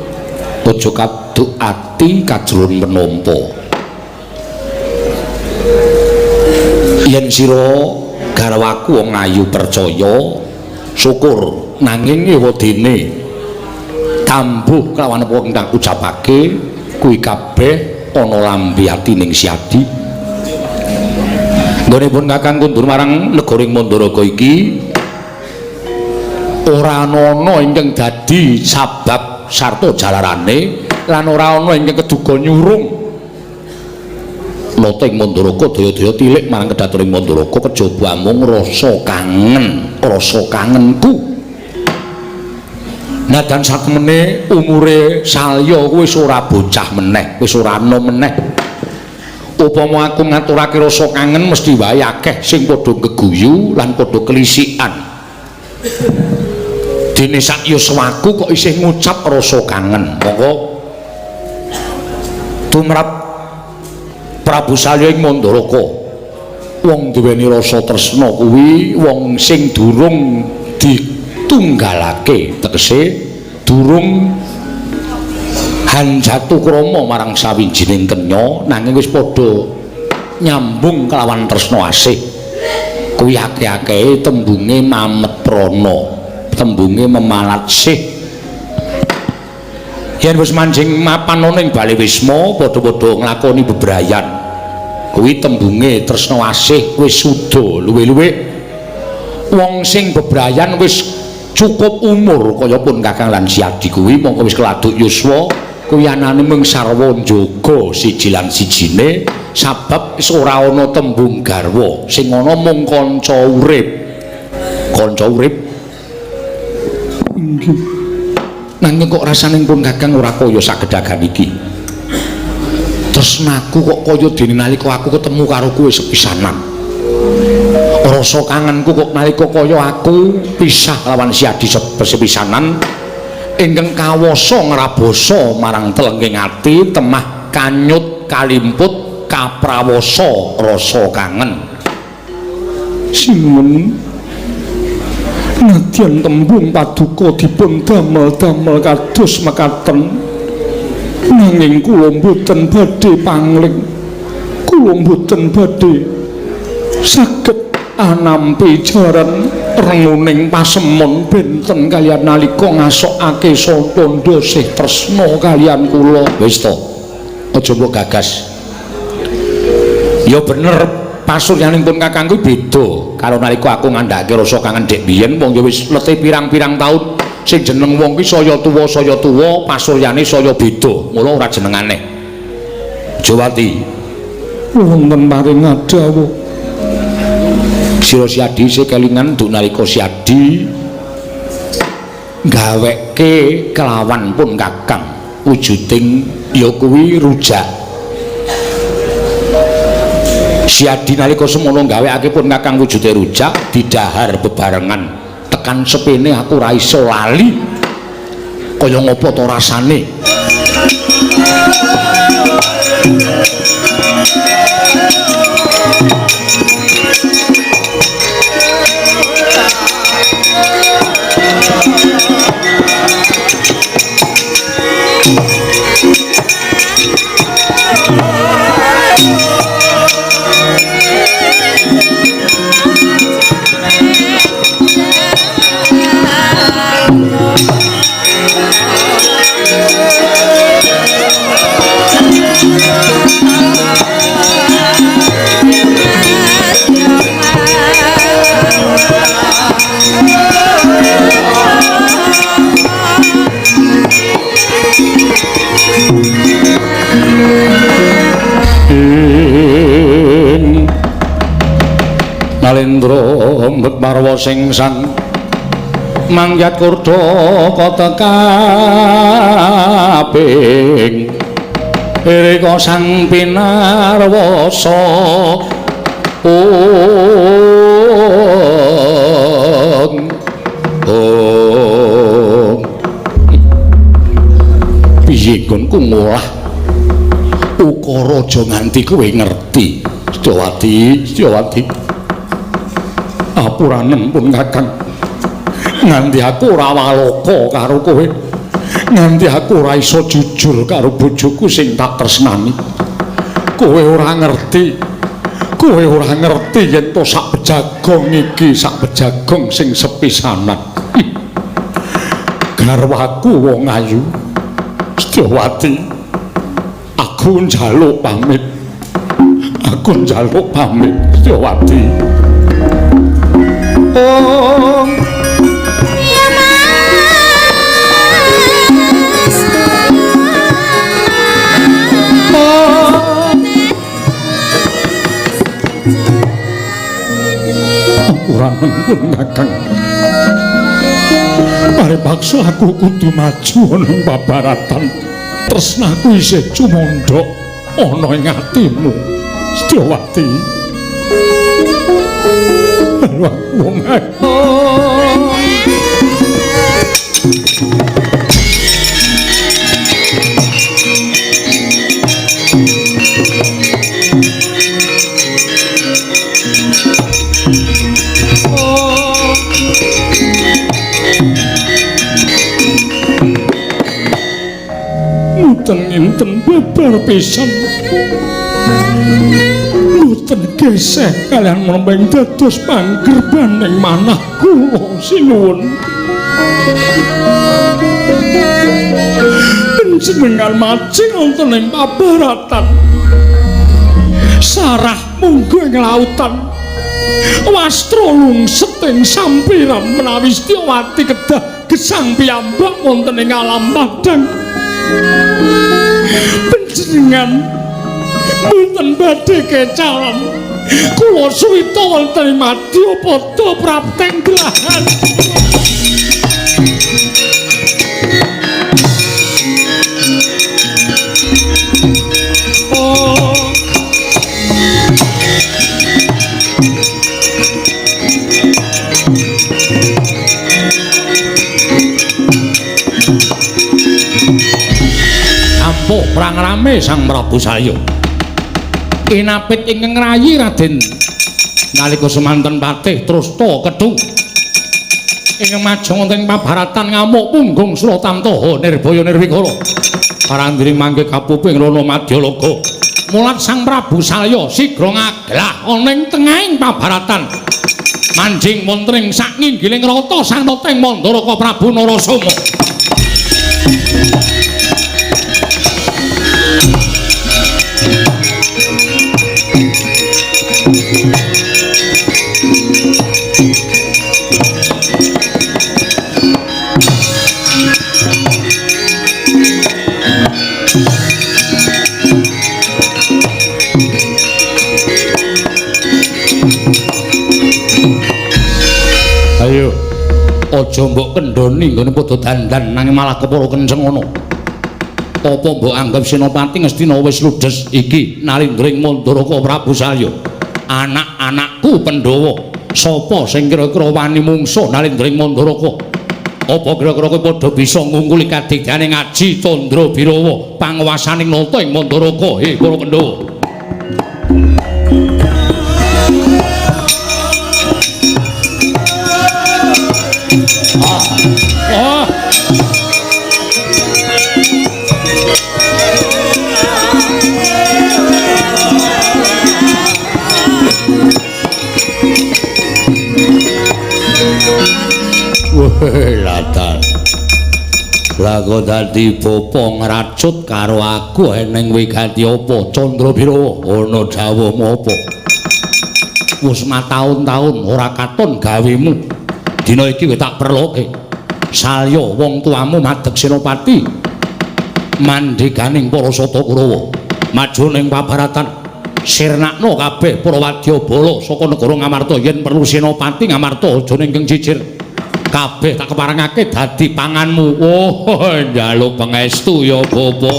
Speaker 2: aja kaduk ati kajrun menampa yen sira garwaku wong ayu percaya syukur nanging ewadene tambuh kelawan apa ingkang ucapake kuwi kabeh ana lambe ati ning siadi nggonipun Kakang kundur marang negaring Manduraka iki ora ana ingkang dadi sabab sarta jalarane lan ora ana ingkang keduga nyurung Loteng Manduraka daya-daya tilik marang kedhatoning Manduraka kejaba mung rasa kangenku nadan satemene umure salya wis ora bocah meneh wis ora enom meneh upama aku ngaturake rasa kangen mesti wae akeh sing padha geguyu lan padha kelisikan dene sak yuswaku kok isih ngucap rasa kangen monggo tumrap Prabu Salya ing Manduraka wong duweni rasa tresna kuwi wong sing durung ditunggalake tegese durung hanjatu krama marang sawijining kenya nanging wis padha nyambung kelawan tresna asih kuwi akeh-akehe tembunge mamet prana tembunge memalat sih yen wis manjing mapan ana ing bali wisma padha-padha nglakoni bebrayan kuwi tembunge tresna asih wis suda luwih-luwih wong sing bebrayan wis cukup umur kaya pun Kakang lan Siadi kuwi mongko wis keladuk yuswa kuwi anane mung sarwa njaga siji lan sijine sabab wis ora ana tembung garwa sing ana mung kanca urip nanging kok rasane pun Kakang ora kaya sagedhagan iki tresnaku kok kaya dene nalika aku ketemu karo kowe sepisanan rasa kangenku kok nalika kaya aku pisah lawan Siadi sepisanan ingkang kawasa ngrabasa marang telenging ati temah kanyut kalimput kaprawasa rasa kangen sinuwun nadyan tembung paduka dipun damel-damel kados mekaten nanging kula mboten badhe pangling kula mboten badhe saged anampi jaran renguning pasemon benten kaliyan nalika ngasokake Santandha sih tresna kaliyan kula wis to aja mbok gagas ya bener pasuryaning pun Kakang kuwi beda karo nalika aku ngandhake rasa kangen dek biyen wong ya wis letih pirang-pirang taun sing jeneng wong ki saya tuwa pasuryane saya beda mula ora jenengane Jawati wonten paring adawa sira Siadi isih kelingan nduk nalika Siadi gaweke kelawan pun Kakang wujuding ya kuwi rujak Siadi nalika semono gawekake pun Kakang wujude rujak didahar bebarengan tekan sepene aku ora iso lali kaya ngopo to rasane Nalendra mbet marwa sing sang mangyat kurda katekaping irika sang pinarwasa piye nggonku ngolah ukara aja nganti kowe ngerti Setyawati apuranen pun Kakang nganti aku ora waloka karo kowe nganti aku ora iso jujur karo bojoku sing tak tresnani kowe ora ngerti yen to sak bejagong iki sak bejagong sing sepisanan garwaku wong ayu Setyawati aku njaluk pamit Setyawati oh
Speaker 3: ya mas
Speaker 2: ora pun Kakang paripaksa aku kudu maju ana babaratan tresnaku isih cumondhok ana ing atimu Setyawati wong muten babar pisan Mboten geseh kalian menembeng dados panggerbaning manah kula sinuwun. Panjenengan majeng wonten ing pabaratan. Sarah munggo ing lautan. Wastra lungset ing sampiran menawi Setyawati kedah gesang piyambak wonten ing alam padang. Panjenengan mboten badhe kecalan. Kula suwita wonten ing Madyapada prapteng delahan. Ampuk perang rame Sang Prabu Salya. Inapit ingkang ngrayi Raden nalika semanten patih Trasta Kedhu ingkang majeng wonten pabaratan ngamuk punggung Suratamtaha Nirbaya Nirwikara parandring mangke kapuping rono Madyalaga. Mulat Sang Prabu Salya sigra ngaglah ana ing tengahing pabaratan manjing wonten ing saknginggiling rata Sang Tateng Mandaraka Prabu Narasoma. Ayo, aja mbok kendhoni nggone padha dandan nanging malah kepara kenceng ngono. Apa mbok anggap Senopati Ngastina wis ludes iki Narendring Mandaraka Prabu Salya? Anak-anakku Pandhawa, sapa sing kira-kira wani mungsuh Narendring Mandaraka? Apa kira-kira kowe padha bisa ngungkuli kadigdaning Aji Candra Birawa panguwasaning nata ing Mandaraka, he para Pandhawa? Latan lah kok dadi bapa ngracut karo aku eneng wigati apa Candra Birawa ana dawamu apa wis mataun-taun ora katon gawemu dina iki wis tak perloke Salya wong tuamu madheg Senopati mandheganing para Sata Kurawa maju ning pabaratan sirnakno kabeh para wadyabala saka negara Ngamarta yen perlu Senopati Ngamarta aja ning jijir kabeh tak keparengake dadi panganmu. Oh, njaluk pangestu ya Bapa.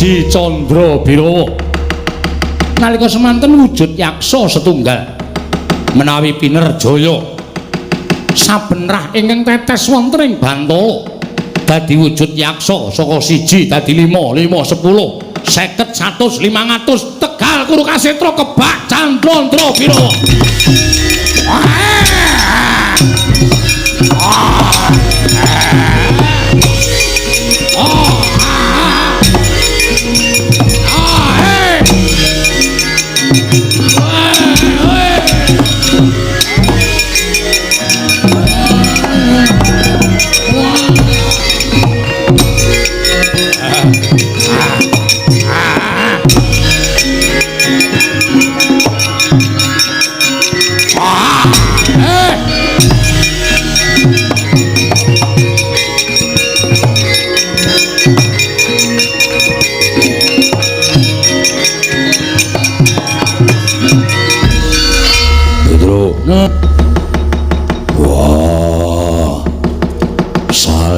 Speaker 2: Aji Candra Birawa nalika semanten wujud yaksa setunggal menawi pinerjaya saben rah ingkang tetes wonten ing Bantala dadi wujud yaksa saka 1 dadi 5 10 50 100 500 Tegal Kurukasetra kebak Candra Birawa.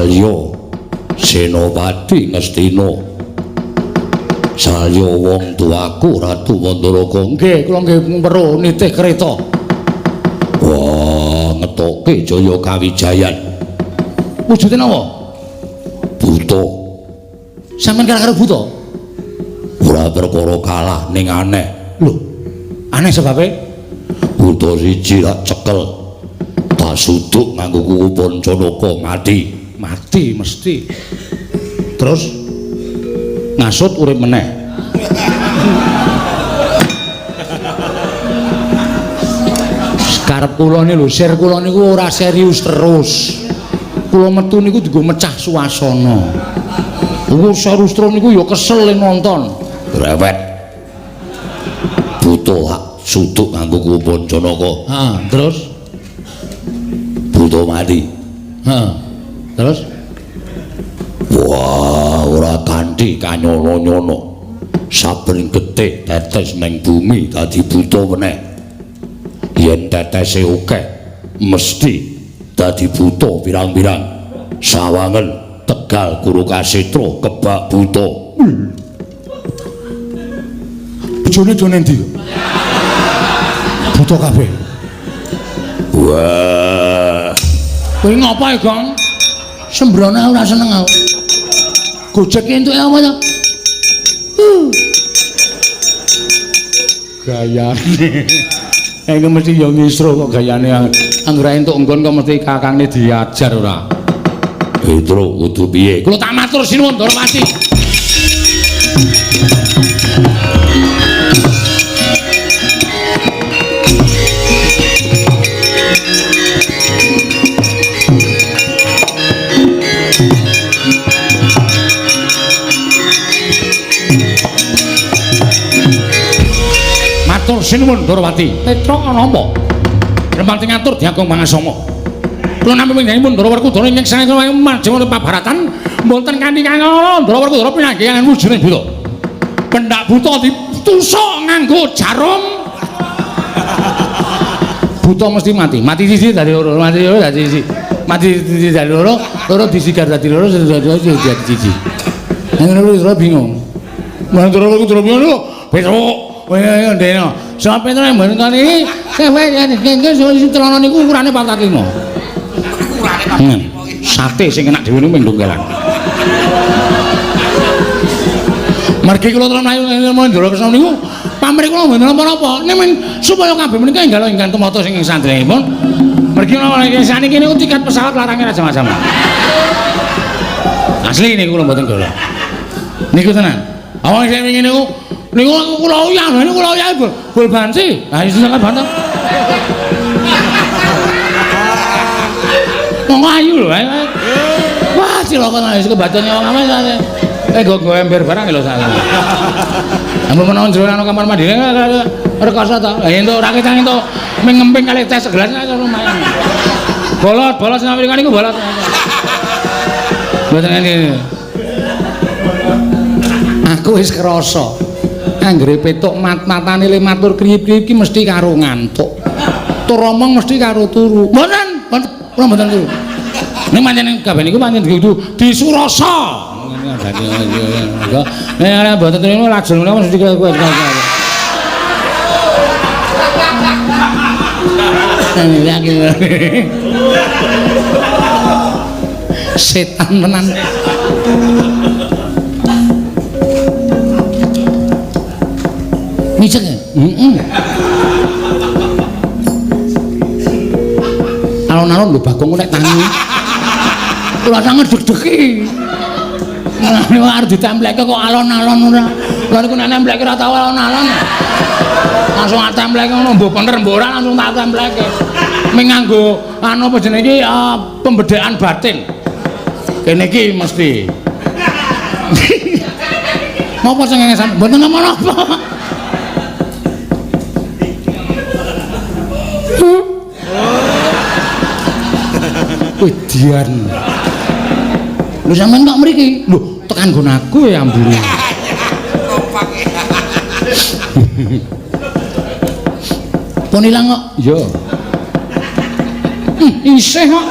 Speaker 2: Salya Senopati Ngastina. Salya wong tuaku Ratu Mandalaka. Nggih, kula nggih weruh nitih kreta. Wah, ngetoke Jaya Kawijayan. Wujude napa? Buta. Sampeyan kira-kira buta? Ora perkara kalah ning aneh. Lho, aneh sebabe? Buta siji rak cekel. Tak suduk nganggo kuku Pancanaka mati. Mati mesti. Terus ngasut urip meneh. Karep kula niku lho, sir kula niku ora serius terus. Kula metu niku dienggo mecah suasana. Kula serius terus niku ya kesel nonton. Brewet. Buta hak suduk nganggo kuku Pancanaka. Terus buta mati. Terus wah, ora kanthi kanyono-nyono. Saben getih tetes ning bumi dadi buta meneh. Yen tetese akeh mesti dadi buta pirang-pirang. Sawangen Tegal Kurukasetra kebak buta. Bojone jone ndi? Buta kabeh. Wah. Kowe ngapa ya, Gong? Sembrone ora seneng aku. Gojek entuk apa to? Gayane. Engko mesti yo ngisro kok gayane anggere entuk nggon kok mesti kakangne diajar ora. Petro kudu piye? Kula tak matur sinuwun Darawati. Matur sinuwun Darawati. Petra ana apa? Rembang ngatur Diagung Mangasama. Kula nampi panjenenganipun Ndara Werkudara ingkang sanget majeng pabaratan mboten kanthi kangana Ndara Werkudara pinanggihan wujuding buta. Pendak buta ditusuk nganggo jarum. Buta mesti mati. Mati siji dadi loro, mati loro dadi siji. Mati siji dadi loro, loro disigar dadi loro, dadi siji. Ndara Werkudara bingung. Ndara Werkudara bingung lho. Besok Wah, ndene. Sampe tenan mboten kali. Sampe celana niku ukurane 4 kaki mo. Sate sing enak dhewe niku mendunggalan. Margi kula terus mlayu Mandura Kresna niku pamrih kula mboten napa-napa. Ning supaya kabeh menika enggal ingkang tumata sing sandrenipun. Margi kula saniki niku tiket pesawat larange Raja Majapahit. Asli niku kula mboten golo. Niku tenan. Awang sing wingi niku kula uyah, niku kula uyah bol banci. Ha iso kan banteng. Wong ayu lho. Wah, cilaka wis kebatone wong ame. Go ember barang lho sak. Ampun menawa jero nang kamar mandi rekoso to. Lah entuk ora ketang entuk ngemping kali teh segelas lumayan. Bolot sing Amerika niku bolot. Mboten ngene. Aku wis krasa. Anggere petuk matane le matur kriyip-kriyip ki mesti karo ngantuk. Tur omong mesti karo turu. Mboten, kula mboten turu. Ning pancen kabeh niku pancen kudu disurasa. Nek ana mboten turu lajeng menawa mesti kuat. Setan tenan. Micek ya? Alon-alon lho Bagong nek tangi. Kula sanget deg-degi. Nek arep ditempelke kok alon-alon ora. Lha niku nek nempelke ora tau alon-alon. Langsung atempelke ngono mbok bener mbok ora langsung tak tempelke. Ming nganggo anu apa jenenge iki pembedhekan batin. Kene iki mesti. Napa sing ngesan? Mboten napa-napa. Wedian. Lho sampean kok mriki? Lho, tekan nggon aku ya ambune. Pun ilang kok? Iya. Isih kok.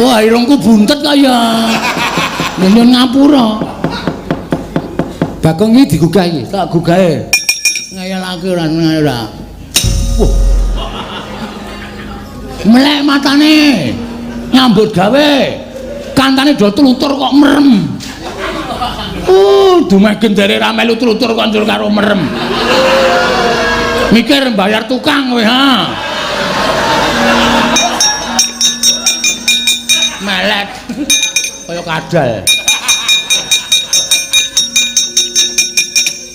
Speaker 1: Wah, irungku buntet kaya. Nyun ngapura.
Speaker 2: Bagong iki digugah iki.
Speaker 1: Tak gugahe. Ngayalake ora ngayal. Wah. Melek matane. Nyambut gawe. Kantane do tlutur kok merem. Dumegen jare ra melu tlutur kok njur karo merem. Mikir bayar tukang kowe ha. Melek. Kaya kadal.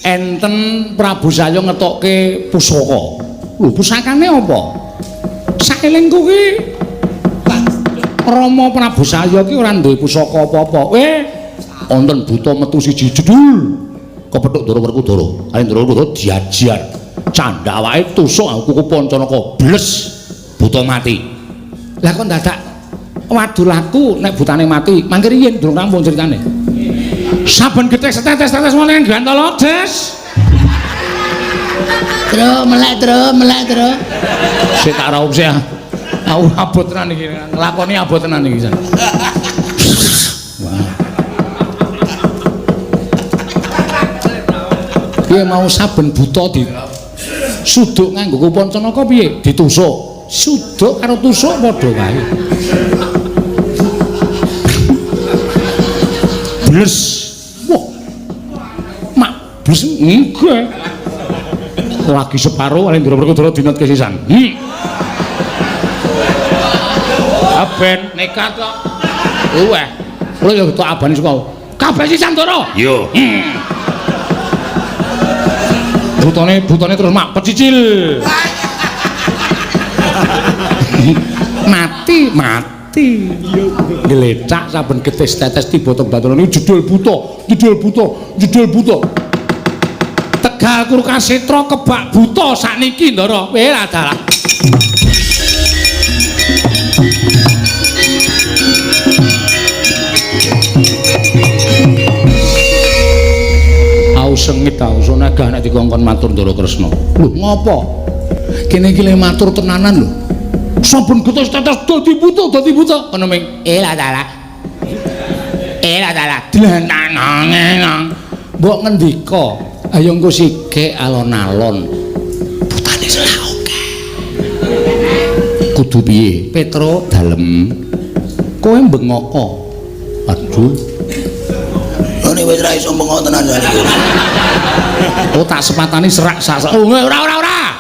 Speaker 1: Enten Prabu Salya ngetokke pusaka. Lho, pusakane apa? Saelingku ki Rama Prabu Salya ki ora duwe pusaka apa-apa. Wonten buta metu siji jedul. Kepethuk Ndara Werkudara. Ali Ndara Werkudara diajar. Candha awake tusuk kuku Pancanaka bles buta mati. Lah kok dadak wadulaku nek butane mati. Mangke riyen durung rampung critane. Saben getih setetes-tetes wonten Gantala Des. Melek tru. Sik tak raup sih. Aku abot tenan iki. Nglakoni abot tenan iki. Wah. Piye mau saben buta di suduk nganggo Pancanaka piye? Ditusuk. Suduk karo tusuk padha wae. Bles. Wah. Mak bles nggih. Lagi separo Ali Ndara Werkudara dinat kesisan. Ben nekat kok. Wah. Kulo ya tok abane saka. Kabeh sisan Ndara. Yo. Butane terus mak pecicil. Mati. Glecak saben getih tetes tiba teng Bantul niku judul buta. Tegal Kurkasetra kebak buta sakniki Ndara. Lah dalah. Sengit tau sonagah nek dikongkon matur Ndara Kresna. Lho ngopo? Kene iki le matur tenanan lho. Saben getes tetes dadi buta ngono ming. Lah dalah. Dilanang. Mbok ngendika, ayo engko sithik alon-alon. Butane selaoke. Kudu piye? Petro dalem. Kowe bengoko. Aduh. Ini wis ra iso bengok tenan iki. Oh tak sepatani serak sak. Oh ora.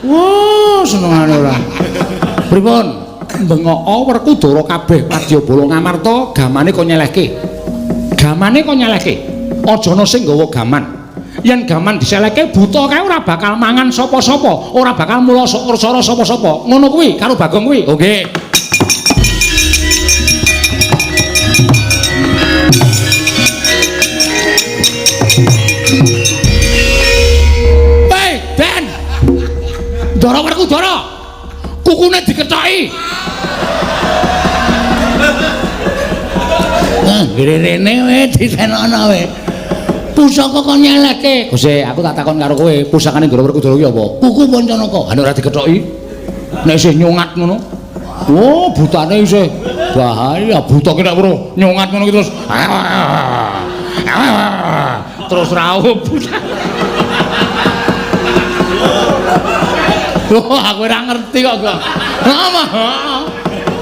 Speaker 1: Wah, senengane ora. Pripun? Bengok Werkudara kabeh Wadyabala ngamarta gamane kok nyelehke. Aja ana sing nggawa gaman. Yen gaman diselehke buta kae ora bakal mangan sapa-sapa, ora bakal mula sora sapa-sapa. Ngono kuwi karo Bagong kuwi. Oh nggih. Ndara Werkudara kukune dikethoki. Rene wae disenokno wae. Pusaka kok nyelehke. Gusti, aku tak takon karo kowe, pusakane Ndara Werkudara ki apa? Kuku Pancanaka. Ha nek ora dikethoki. Nek isih nyungat ngono. Oh, butane isih bahaya. Buta ki nek weruh nyungat ngono ki terus. Terus raup. Oh, aku ora ngerti kok. Lama.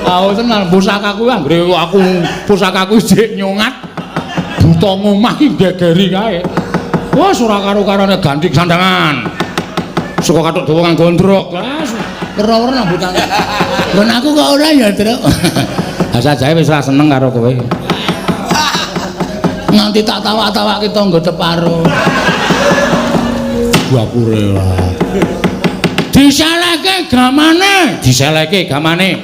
Speaker 1: Aku tenan pusakaku anggere aku pusakaku sik nyungat. Buta ngomah ki gegeri kae. Wes ora karo-karone ganti sandangan. Saka kathuk dawa kang gondrok. Ora nang butane. Lan aku kok ora ya, Truk. Ha sajae wis ora seneng karo kowe. Nganti tak tawak-tawake tangga teparo. Gapure wae. Diselehke gamane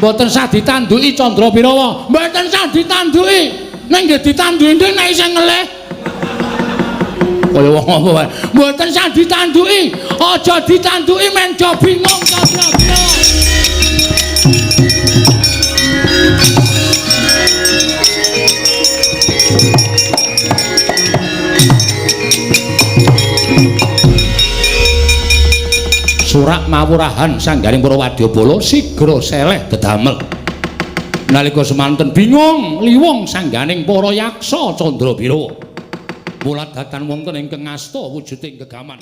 Speaker 1: mboten sah ditanduki Candrabirawa, mboten sah ditanduki. Nek nggih ditanduki nek isih ngelih kaya wong apa wae, mboten sah ditanduki. Aja ditanduki men do bingung Candrabirawa. Surak mawurahan sanggaring para wadyabala sigra seleh dedamel
Speaker 2: Nalika semanten bingung liwung sangganing para yaksa Candra Birawa. Mula datan wonten ingkang ngasta wujuding gegaman.